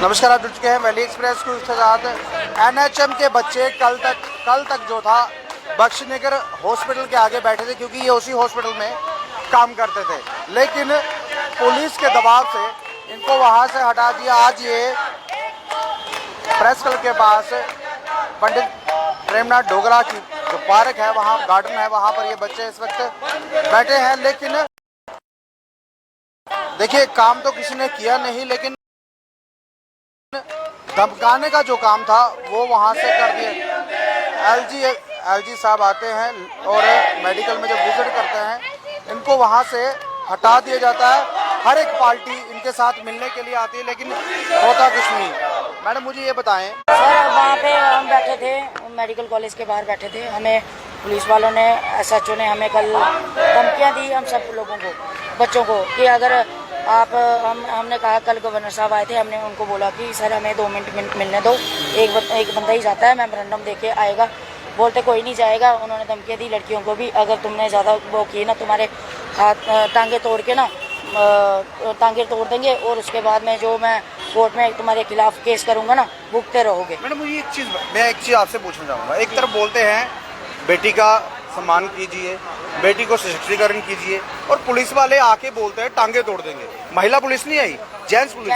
नमस्कार, आप जुड़ चुके हैं वैली एक्सप्रेस के साथ। एनएचएम के बच्चे कल तक जो था बख्शीनगर हॉस्पिटल के आगे बैठे थे, क्योंकि ये उसी हॉस्पिटल में काम करते थे, लेकिन पुलिस के दबाव से इनको वहां से हटा दिया। आज ये प्रेस क्लब के पास पंडित प्रेमनाथ डोगरा की जो पार्क है, वहाँ गार्डन है, वहाँ पर ये बच्चे इस वक्त बैठे हैं। लेकिन देखिए, काम तो किसी ने किया नहीं, लेकिन धमकाने का जो काम था वो वहां से कर दिया। एलजी साहब आते हैं और मेडिकल में जब विजिट करते हैं, इनको वहां से हटा दिया जाता है। हर एक पार्टी इनके साथ मिलने के लिए आती है, लेकिन होता कुछ नहीं। मैडम, मुझे ये बताएं। सर, वहाँ पे हम बैठे थे, मेडिकल कॉलेज के बाहर बैठे थे। हमें पुलिस वालों ने, एसएचओ ने हमें कल धमकियाँ दी, हम सब लोगों को, बच्चों को, कि अगर आप हमने कहा, कल गवर्नर साहब आए थे, हमने उनको बोला कि सर हमें 2 मिनट मिलने दो, एक बंदा ही जाता है, मेमोरेंडम दे के आएगा। बोलते कोई नहीं जाएगा। उन्होंने धमकियाँ दी लड़कियों को भी, अगर तुमने ज़्यादा वो किए ना, तुम्हारे हाथ टांगे तोड़ के ना, टांगे तोड़ देंगे, और उसके बाद में जो मैं कोर्ट में तुम्हारे खिलाफ केस करूँगा ना, भुगते रहोगे। मैडम, मुझे मैं एक चीज़ आपसे पूछना चाहूँगा। एक तरफ बोलते हैं बेटी का सम्मान कीजिए, बेटी को सशक्तिकरण कीजिए, और पुलिस वाले आके बोलते हैं टांगे तोड़ देंगे। महिला पुलिस नहीं आई, जेंट्स पुलिस।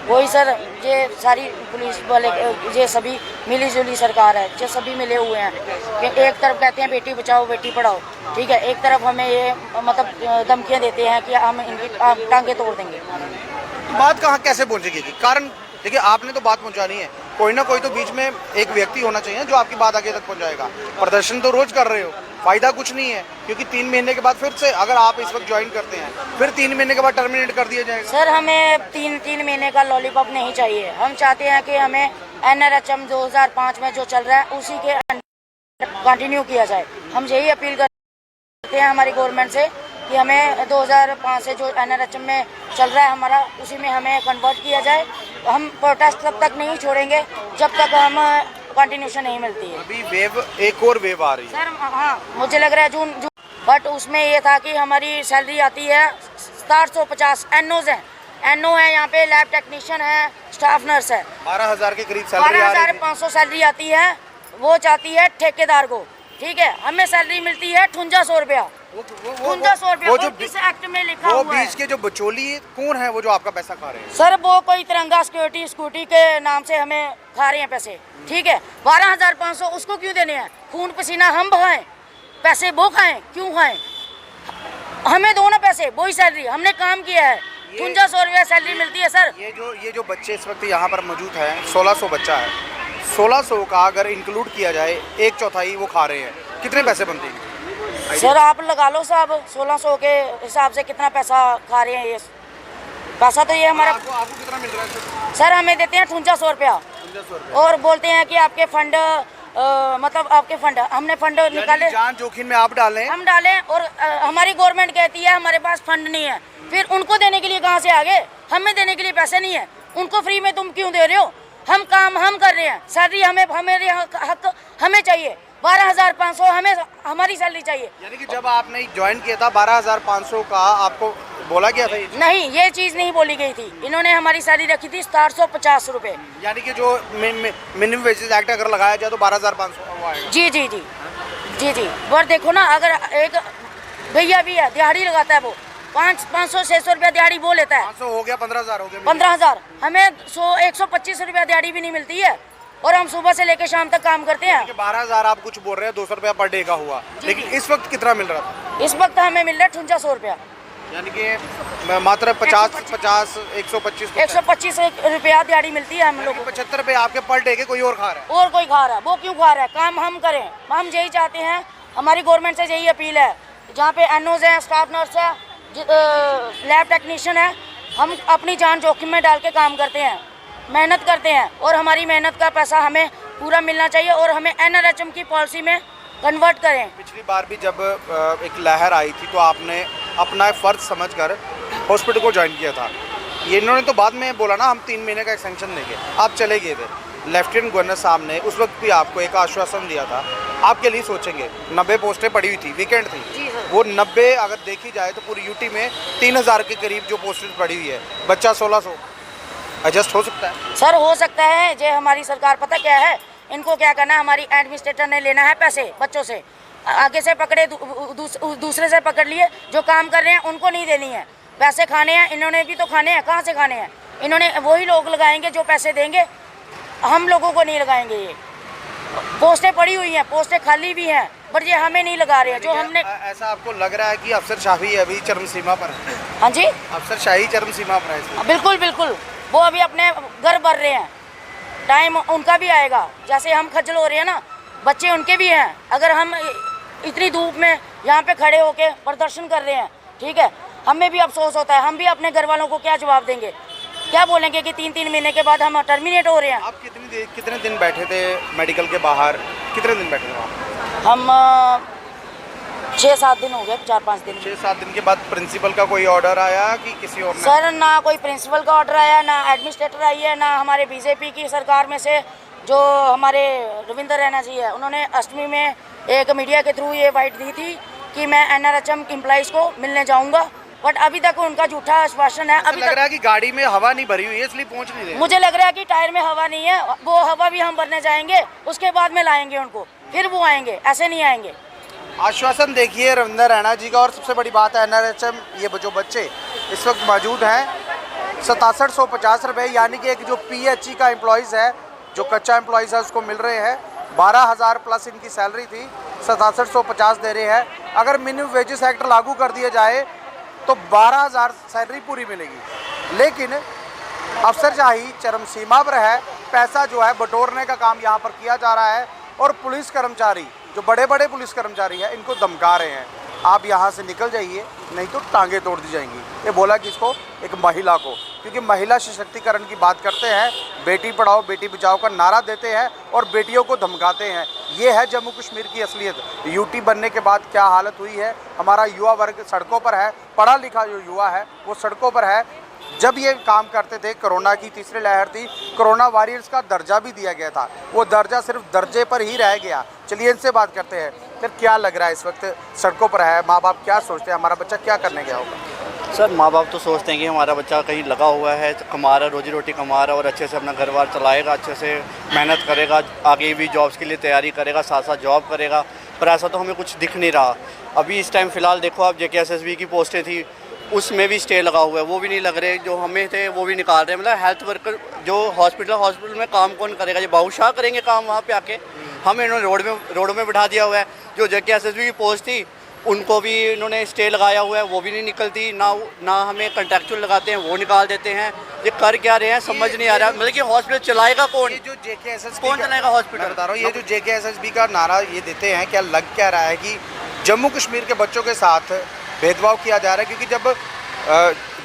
वही सर, ये सारी पुलिस वाले, ये सभी मिली जुली सरकार है, जो सभी मिले हुए हैं कि एक तरफ कहते हैं बेटी बचाओ बेटी पढ़ाओ, ठीक है, एक तरफ हमें ये मतलब धमकियाँ देते हैं कि हम इनकी टांगे तोड़ देंगे। बात कहाँ कैसे पहुँचेगी? कारण देखिए, आपने तो बात पहुँचानी है, कोई ना कोई तो बीच में एक व्यक्ति होना चाहिए जो आपकी बात आगे तक पहुँचाएगा। प्रदर्शन तो रोज कर रहे हो, फायदा कुछ नहीं है, क्योंकि 3 महीने के बाद फिर से अगर आप इस वक्त ज्वाइन करते हैं, फिर 3 महीने के बाद टर्मिनेट कर दिया जाएगा। सर, हमें तीन महीने का लॉलीपॉप नहीं चाहिए। हम चाहते हैं कि हमें एनआरएचएम 2005 में जो चल रहा है उसी के कंटिन्यू किया जाए। हम यही अपील करते हैं हमारी गवर्नमेंट से कि हमें 2005 से जो एनआरएचएम में चल रहा है हमारा, उसी में हमें कन्वर्ट किया जाए। हम प्रोटेस्ट तब तक नहीं छोड़ेंगे जब तक हम कंटिन्यूशन नहीं मिलती है। अभी एक और वेव आ रही है सर। हाँ, मुझे लग रहा है जून, बट उसमें ये था कि हमारी सैलरी आती है 750। एनओज है, एनओ है, यहाँ पे लैब टेक्नीशियन है, स्टाफ नर्स है। 12,000 के करीब सैलरी, 12,500 सैलरी आती है। वो चाहती है ठेकेदार को, ठीक है, हमें सैलरी मिलती है 5800 रुपया। 5800 रुपया वो जो किस एक्ट में लिखा हुआ है? वो बीच के जो बचौली कौन है वो जो आपका पैसा खा रहे हैं? सर, वो कोई तिरंगा सिक्योरिटी के नाम से हमें खा रहे हैं पैसे, ठीक है। 12,500 उसको क्यों देने हैं? खून पसीना हम बहाएं, पैसे वो खाएं, क्यों खाएं? हमें दो ना पैसे, वही सैलरी, हमने काम किया है। 5800 रुपया सैलरी मिलती है सर। ये जो बच्चे इस वक्त यहाँ पर मौजूद है, 1600 बच्चा है। 1600 का अगर इंक्लूड किया जाए, 1/4 वो खा रहे हैं, कितने पैसे बनते हैं? सर, आप लगा लो साहब, 1600 के हिसाब से कितना पैसा खा रहे हैं ये पैसा। तो ये हमारा आपको कितना मिल रहा है सर? हमें देते हैं 5800 रुपया, और बोलते हैं कि आपके फंड मतलब आपके फंड, हमने फंड निकाले, जान जोखिम में आप डालें, हम डालें, और हमारी गवर्नमेंट कहती है हमारे पास फंड नहीं है। फिर उनको देने के लिए कहाँ से आ गए? हमें देने के लिए पैसे नहीं है, उनको फ्री में तुम क्यों दे रहे हो? हम काम हम कर रहे हैं, सैलरी हमें हक हमें चाहिए। 12,500 हमें हमारी सैलरी चाहिए। यानी कि जब आपने ज्वाइन किया था 12,500 का आपको बोला गया था? नहीं, ये चीज़ नहीं बोली गई थी। इन्होंने हमारी सैलरी रखी थी 750 रुपये। यानी कि जो मिनिमम वेजेस एक्ट अगर लगाया जाए तो 12,500 जी जी जी जी जी। और देखो ना, अगर एक भैया भी है, दिहाड़ी लगाता है, वो 500-600 रुपया दिहाड़ी वो लेता है। 500 हो गया, 15,000 हो गया। 15,000, हमें 125 रुपया दिहाड़ी भी नहीं मिलती है, और हम सुबह से लेकर शाम तक काम करते हैं। 12,000 आप कुछ बोल रहे हैं, 200 रुपया पर डे का हुआ, लेकिन इस वक्त कितना मिल रहा था? इस वक्त हमें मिल रहा है 5800 रुपया, यानी कि मात्र 125 रुपया दिहाड़ी मिलती है हम लोग को। 75 रुपये आपके पर डे के कोई और खा रहा है? और कोई खा रहा है, वो क्यों खा रहा है? काम हम करें, हम यही चाहते हैं। हमारी गवर्नमेंट से यही अपील है, जहाँ पे एनओज हैं, स्टाफ नर्स है, लैब टेक्नीशियन है, हम अपनी जान जोखिम में डाल के काम करते हैं, मेहनत करते हैं, और हमारी मेहनत का पैसा हमें पूरा मिलना चाहिए, और हमें एनआरएचएम की पॉलिसी में कन्वर्ट करें। पिछली बार भी जब एक लहर आई थी तो आपने अपना फ़र्ज समझकर हॉस्पिटल को ज्वाइन किया था। ये इन्होंने तो बाद में बोला ना हम 3 महीने का एक्सटेंशन देंगे, आप चले गए थे। लेफ्टिनेंट गवर्नर साहब ने उस वक्त भी आपको एक आश्वासन दिया था, आपके लिए सोचेंगे। 90 पोस्टें पड़ी हुई थी, वीकेंड थी, वो 90 अगर देखी जाए तो पूरी यूटी में 3,000 के करीब जो पोस्टें पड़ी हुई है, बच्चा 1600। एडजस्ट हो सकता है? सर हो सकता है। जे हमारी सरकार पता क्या है, इनको क्या करना है, हमारी एडमिनिस्ट्रेटर ने लेना है पैसे बच्चों से, आगे से पकड़े दूसरे से पकड़ लिए, जो काम कर रहे हैं उनको नहीं देनी है, पैसे खाने हैं, इन्होंने भी तो खाने हैं, कहाँ से खाने हैं, इन्होंने वही लोग लगाएंगे जो पैसे देंगे, हम लोगों को नहीं लगाएंगे। ये पोस्टें पड़ी हुई हैं, पोस्टें खाली भी हैं, बट ये हमें नहीं लगा रहे हैं। जो हमने ऐसा आपको लग रहा है कि अफसरशाही अभी चरम सीमा पर है? हाँ जी, अफसरशाही चरम सीमा पर है इसमें? बिल्कुल बिल्कुल, वो अभी अपने घर भर रहे हैं, टाइम उनका भी आएगा। जैसे हम खज्जल हो रहे हैं ना, बच्चे उनके भी हैं। अगर हम इतनी धूप में यहाँ पे खड़े होके प्रदर्शन कर रहे हैं, ठीक है, हमें भी अफसोस होता है, हम भी अपने घर वालों को क्या जवाब देंगे, क्या बोलेंगे कि 3-3 महीने के बाद हम टर्मिनेट हो रहे हैं। आप कितने दिन बैठे थे मेडिकल के बाहर, कितने दिन बैठे थे वहाँ? हम 6-7 दिन हो गए, 4-5 दिन। 6-7 दिन के बाद प्रिंसिपल का कोई ऑर्डर आया कि किसी और ने? सर ना कोई प्रिंसिपल का ऑर्डर आया, ना एडमिनिस्ट्रेटर आई है, ना हमारे बीजेपी की सरकार में से जो हमारे रविंद्र रैना जी है, उन्होंने अष्टमी में एक मीडिया के थ्रू ये वाइट दी थी कि मैं NRHM एम्प्लॉइज़ को मिलने जाऊंगा, बट अभी तक उनका झूठा आश्वासन है। अभी लग रहा है कि गाड़ी में हवा नहीं भरी हुई है इसलिए पहुंच नहीं रहे। मुझे लग रहा है कि टायर में हवा नहीं है, वो हवा भी हम भरने जाएंगे, उसके बाद में लाएंगे उनको, फिर वो आएंगे, ऐसे नहीं आएंगे। आश्वासन देखिए रविंद्र रैना जी का। और सबसे बड़ी बात है NRHM ये जो बच्चे इस वक्त मौजूद हैं 6750 रुपये, यानी कि एक जो PHE का एम्प्लॉइज़ है, जो कच्चा एम्प्लॉइज़ है, उसको मिल रहे हैं। 12,000 प्लस इनकी सैलरी थी, 6750 दे रहे हैं। अगर मिनिमम वेजेस एक्ट लागू कर दिया जाए तो 12,000 सैलरी पूरी मिलेगी। लेकिन अफसरशाही चरम सीमा पर है, पैसा जो है बटोरने का काम यहाँ पर किया जा रहा है। और पुलिस कर्मचारी, जो बड़े बड़े पुलिस कर्मचारी हैं, इनको धमका रहे हैं, आप यहाँ से निकल जाइए नहीं तो टांगे तोड़ दी जाएंगी। ये बोला किसको? एक महिला को, क्योंकि महिला सशक्तिकरण की बात करते हैं, बेटी पढ़ाओ बेटी बचाओ का नारा देते हैं और बेटियों को धमकाते हैं। ये है जम्मू कश्मीर की असलियत। यूटी बनने के बाद क्या हालत हुई है, हमारा युवा वर्ग सड़कों पर है, पढ़ा लिखा जो युवा है वो सड़कों पर है। जब ये काम करते थे, कोरोना की तीसरी लहर थी, कोरोना वॉरियर्स का दर्जा भी दिया गया था, वो दर्जा सिर्फ दर्जे पर ही रह गया। चलिए इनसे बात करते हैं। फिर क्या लग रहा है इस वक्त सड़कों पर है, माँ बाप क्या सोचते हैं, हमारा बच्चा क्या करने गया होगा? सर माँ बाप तो सोचते हैं कि हमारा बच्चा कहीं लगा हुआ है, कमा रहा, रोजी रोटी कमा रहा और अच्छे से अपना घर बार चलाएगा, अच्छे से मेहनत करेगा, आगे भी जॉब्स के लिए तैयारी करेगा, साथ साथ जॉब करेगा, पर ऐसा तो हमें कुछ दिख नहीं रहा। अभी इस टाइम फ़िलहाल देखो आप, JKSSB की पोस्टें थी, उसमें भी स्टे लगा हुआ है, वो भी नहीं लग रहे, जो हमें थे वो भी निकाल रहे हैं। मतलब हेल्थ वर्कर जो हॉस्पिटल में काम कौन करेगा? ये बादशाह करेंगे काम वहाँ पे आके? हमें इन्होंने रोडों में बिठा दिया हुआ है। जो JKSSB की पोस्ट थी उनको भी इन्होंने स्टे लगाया हुआ है, वो भी नहीं निकलती, ना हमें कंट्रैक्चुअल लगाते हैं, वो निकाल देते हैं। ये कर क्या रहे हैं समझ नहीं आ रहा। मतलब कि हॉस्पिटल चलाएगा कौन? ये जो JKSSB कौन चलाएगा हॉस्पिटल? बता रहा हूँ, ये जो JKSSB का नारा ये देते हैं, क्या लग क्या रहा है कि जम्मू कश्मीर के बच्चों के साथ भेदभाव किया जा रहा है? क्योंकि जब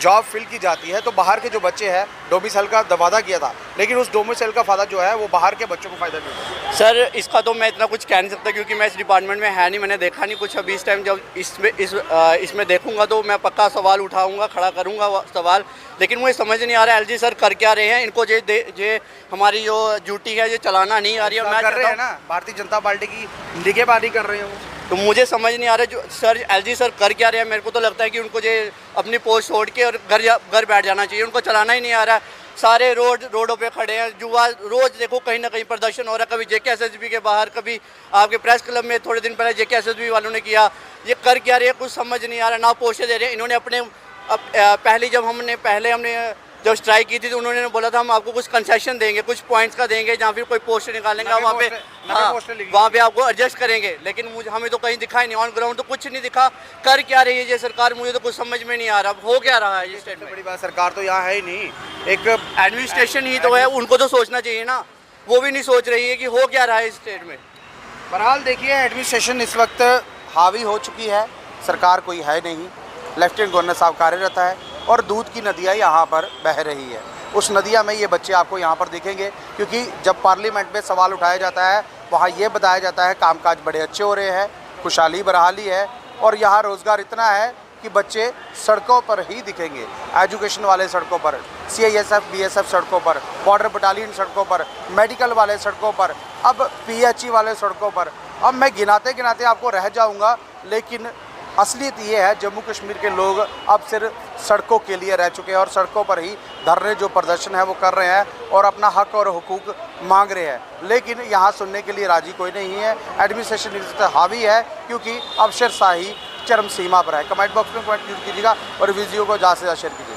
जॉब फिल की जाती है तो बाहर के जो बच्चे हैं, डोमिसाइल का वादा किया था, लेकिन उस डोमिसाइल का फ़ायदा जो है वो बाहर के बच्चों को फ़ायदा मिलता है। सर इसका तो मैं इतना कुछ कह नहीं सकता क्योंकि मैं इस डिपार्टमेंट में है नहीं, मैंने देखा नहीं कुछ अभी इस टाइम। जब इसमें देखूंगा तो मैं पक्का सवाल उठाऊंगा, खड़ा करूंगा सवाल, लेकिन मुझे समझ नहीं आ रहा है LG सर कर क्या रहे हैं। इनको जे हमारी जो ड्यूटी है ये चलाना नहीं आ रही है। मैं कर रहे हैं ना, भारतीय जनता पार्टी की निगहबानी कर रहे हैं, तो मुझे समझ नहीं आ रहा जो सर LG सर कर क्या रहे हैं। मेरे को तो लगता है कि उनको जो अपनी पोस्ट छोड़ के और घर बैठ जाना चाहिए, उनको चलाना ही नहीं आ रहा। सारे रोडों पे खड़े हैं, युवा रोज़ देखो कहीं ना कहीं प्रदर्शन हो रहा है, कभी JKSSB के बाहर, कभी आपके प्रेस क्लब में थोड़े दिन पहले JKSSB वालों ने किया। ये कर क्या रहे हैं कुछ समझ नहीं आ रहा, ना पोस्टें दे रहे हैं। इन्होंने अपने पहले हमने जब स्ट्राइक की थी तो उन्होंने बोला था हम आपको कुछ कंसेशन देंगे, कुछ पॉइंट्स का देंगे, जहाँ फिर कोई पोस्ट निकालेंगे वहाँ पे आपको एडजस्ट करेंगे, लेकिन हमें तो कहीं दिखा ही नहीं, ऑन ग्राउंड तो कुछ नहीं दिखा। कर क्या रही है ये सरकार, मुझे तो कुछ समझ में नहीं आ रहा हो क्या रहा है ये स्टेट में। बड़ी बात, सरकार तो यहाँ है ही नहीं, एक एडमिनिस्ट्रेशन ही तो है, उनको तो सोचना चाहिए ना, वो भी नहीं सोच रही है कि हो क्या रहा है इस स्टेट में। बहरहाल देखिए, एडमिनिस्ट्रेशन इस वक्त हावी हो चुकी है, सरकार कोई है नहीं, लेफ्टिनेंट गवर्नर साहब कार्यरत है और दूध की नदियाँ यहाँ पर बह रही है। उस नदिया में ये बच्चे आपको यहाँ पर दिखेंगे, क्योंकि जब पार्लियामेंट में सवाल उठाया जाता है वहाँ ये बताया जाता है कामकाज बड़े अच्छे हो रहे हैं, खुशहाली बरहाली है और यहाँ रोज़गार इतना है कि बच्चे सड़कों पर ही दिखेंगे। एजुकेशन वाले सड़कों पर, CISF BSF सड़कों पर, बॉर्डर बटालियन सड़कों पर, मेडिकल वाले सड़कों पर, अब PHE वाले सड़कों पर। अब मैं गिनाते गिनाते आपको रह जाऊँगा, लेकिन असलियत ये है, जम्मू कश्मीर के लोग अब सिर्फ सड़कों के लिए रह चुके हैं और सड़कों पर ही धरने जो प्रदर्शन है वो कर रहे हैं और अपना हक और हुकूक मांग रहे हैं। लेकिन यहाँ सुनने के लिए राजी कोई नहीं है। एडमिनिस्ट्रेशन इस पर हावी है क्योंकि अफसरशाही चरम सीमा पर है। कमेंट बॉक्स में कमेंट कीजिएगा और वीडियो को ज़्यादा से ज़्यादा शेयर कीजिए।